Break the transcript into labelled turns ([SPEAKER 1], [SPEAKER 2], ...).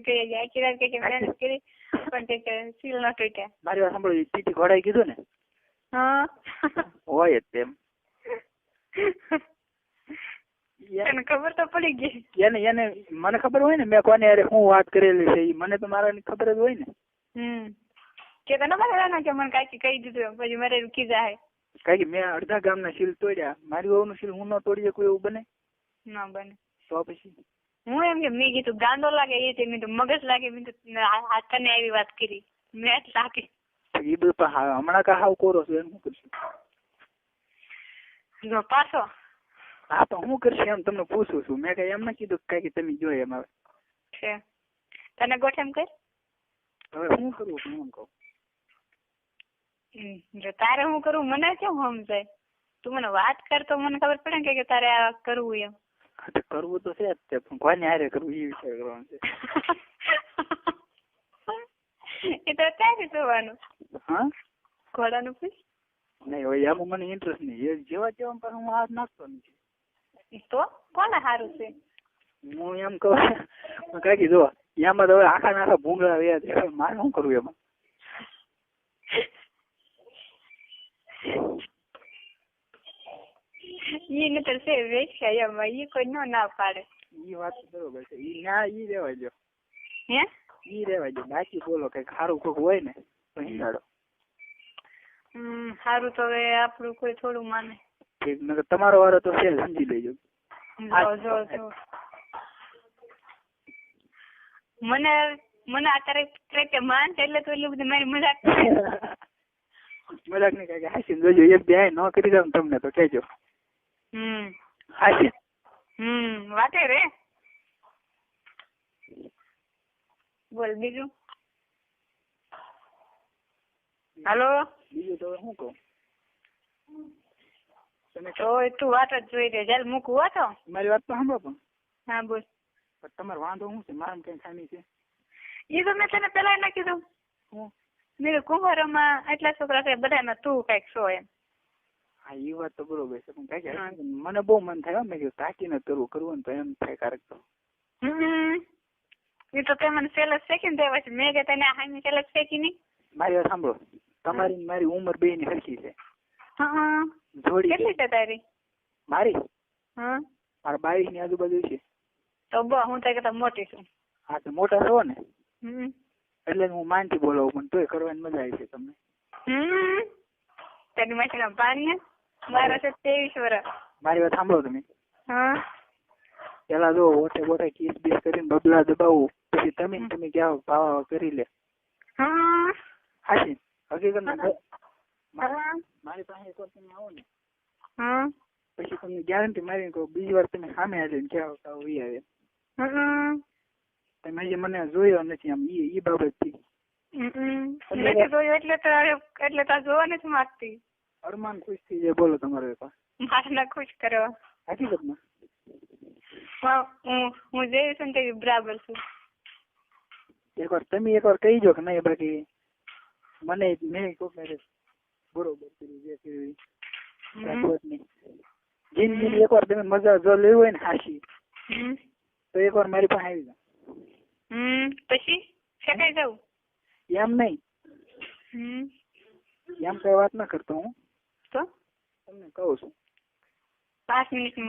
[SPEAKER 1] કે આખી રાત કે મહેનત કરી પણ કે સીલ ન તૂટ્યા.
[SPEAKER 2] મારી વાત સાંભળો, ટીટી ઘોડાઈ કીધું ને?
[SPEAKER 1] હા
[SPEAKER 2] હોય જ તેમ.
[SPEAKER 1] તને ખબર તો પડી ગઈ.
[SPEAKER 2] એને મને ખબર હોય ને મેં કોને યાર હું વાત કરેલી છે, મને તો મારાની ખબર જ હોય ને.
[SPEAKER 1] કે તને મને કે મને કાકી કહી દીધું પછી મારે રૂકી જાય.
[SPEAKER 2] કારણ કે મેં અડધા ગામના સીલ તોડ્યા, મારી વહુનું સીલ હું ન તોડી શકું એવું બને?
[SPEAKER 1] ના બને.
[SPEAKER 2] તો પછી
[SPEAKER 1] હું એમ કે મેં કીધું ગાંડો લાગે એ મેં તો મગજ લાગે મેં તો તને આવી વાત કરી મેં જ લાગે.
[SPEAKER 2] એ બધું હમણાં કા હાવ કોરો છું એમ શું કરશું?
[SPEAKER 1] જો પાછો
[SPEAKER 2] હા તો હું કરશું એમ તમને પૂછું છું. મેં કઈ એમ ના કીધું કઈ તમે જોઈએ એમ આવે
[SPEAKER 1] છે. તને ગોઠ એમ કર.
[SPEAKER 2] હવે શું કરવું હું એમ કહું.
[SPEAKER 1] જો તારે હું કરું મને કેમ સમજાય? તું મને વાત કર તો મને ખબર પડે કે તારે આ કરવું એમ.
[SPEAKER 2] કરવું તો છે જ તે, પણ કોને હારે કરવું એ વિચાર કરવાનો છે.
[SPEAKER 1] એ તો અત્યારે જોવાનું.
[SPEAKER 2] હા
[SPEAKER 1] ઘોડાનું પૂછ.
[SPEAKER 2] નહીં હવે એમાં મને ઇન્ટરેસ્ટ નહીં. એ જેવા જેવા પર હું હાથ નાખતો નથી.
[SPEAKER 1] તો કોને સારું છે?
[SPEAKER 2] હું એમ કહું કાકી જો એમાં તો હવે આખા ભૂંગળા રહ્યા છે, મારે શું કરવું એમાં?
[SPEAKER 1] ઈ નતર છે વેચ્યા એમાં ઈ કોઈ નો ના પાડે.
[SPEAKER 2] ઈ વાત બરોબર છે. ઈ ના ઈ રેવા દો.
[SPEAKER 1] હે
[SPEAKER 2] ઈ રેવા દો. બાકી બોલો કઈ સારું કોક હોય ને તો હિંડાડો.
[SPEAKER 1] સારું તો હવે આપણું કોઈ થોડું માને.
[SPEAKER 2] ઠીક નકર તમારો વારો તો છે, સમજી લેજો.
[SPEAKER 1] જો મને અત્યારે માન એટલે તો એટલું બધું મારી મજાક
[SPEAKER 2] મજાક નહીં કઈ હાસી જોજો. એક બે ન કરી દઉં તમને તો કહેજો. હાસી
[SPEAKER 1] વાતે રે. બોલ બીજું. હાલો
[SPEAKER 2] બીજું તો શું કહું? તમે
[SPEAKER 1] તો તું વાત જ જોઈ દે. ચાલ મૂકવું હો તો.
[SPEAKER 2] મારી વાત તો સાંભળો પણ.
[SPEAKER 1] હા બોલ.
[SPEAKER 2] પણ તમારો વાંધો શું છે? મારામાં કઈ ખામી છે?
[SPEAKER 1] એ તો મેં તને પેલા ના કીધું. મેં કુંભારોમાં આટલા છોકરા છે બધામાં તું કઈક છો એમ.
[SPEAKER 2] હા એ વાત તો બરોબર છે, પણ કાંઈ મને બહુ મન થાય મેં કીધું કાકીને કરવું તો એમ થાય કારક તો.
[SPEAKER 1] એ તો તે મને સેલસ શેકીને દેવા છે. મેં કે તને હામી સેલસ શેકી નહીં.
[SPEAKER 2] મારી વાત સાંભળો, તમારી મારી ઉંમર બે ની સરખી છે. જોડી
[SPEAKER 1] કેટલી છે તારી?
[SPEAKER 2] મારી મારા 22 ની આજુબાજુ છે.
[SPEAKER 1] તો હું તો કરતા મોટી છું.
[SPEAKER 2] હા તો મોટા છો ને એટલે હું માનથી બોલાવું, પણ તોય કરવાની મજા આવી છે તમને.
[SPEAKER 1] તારી માસી પાણી મારા છે 23 વર્ષ.
[SPEAKER 2] મારી વાત સાંભળો તમે. પેલા જો ઓટે બોટે કિસ બીસ કરીને બબલા દબાવું, પછી તમે ક્યાં ભાવ કરી લે. હાચી હકીકત મારી પાસે એક વાર તમે આવો ને પછી તમને ગેરંટી મારી કહું બીજી વાર તમે સામે આવીને ક્યાં આવે. તમે હજી મને જોયો નથી આમ ઈ બાબતથી.
[SPEAKER 1] એટલે તો જોવા નથી માંગતી.
[SPEAKER 2] અરમાન ખુશ થઈ જાય. બોલો તમારો વેપાર
[SPEAKER 1] મારા ખુશ કરવા.
[SPEAKER 2] હકીકતમાં
[SPEAKER 1] હું જેવી છું ને બરાબર છું.
[SPEAKER 2] તમે એકવાર કહી દો કે નહીં, બાકી મને મેં કહું બરોબર કર્યું જે કર્યું જિંદગી એકવાર તમે મજા જો લેવી હોય ને હાશી તો એકવાર મારી પાસે આવી જાવ.
[SPEAKER 1] પછી ફેંકાઈ જાવ
[SPEAKER 2] એમ નહીં, એમ કઈ વાત ના કરતો હું.
[SPEAKER 1] તો
[SPEAKER 2] તમને કહું છું
[SPEAKER 1] 5 મિનિટની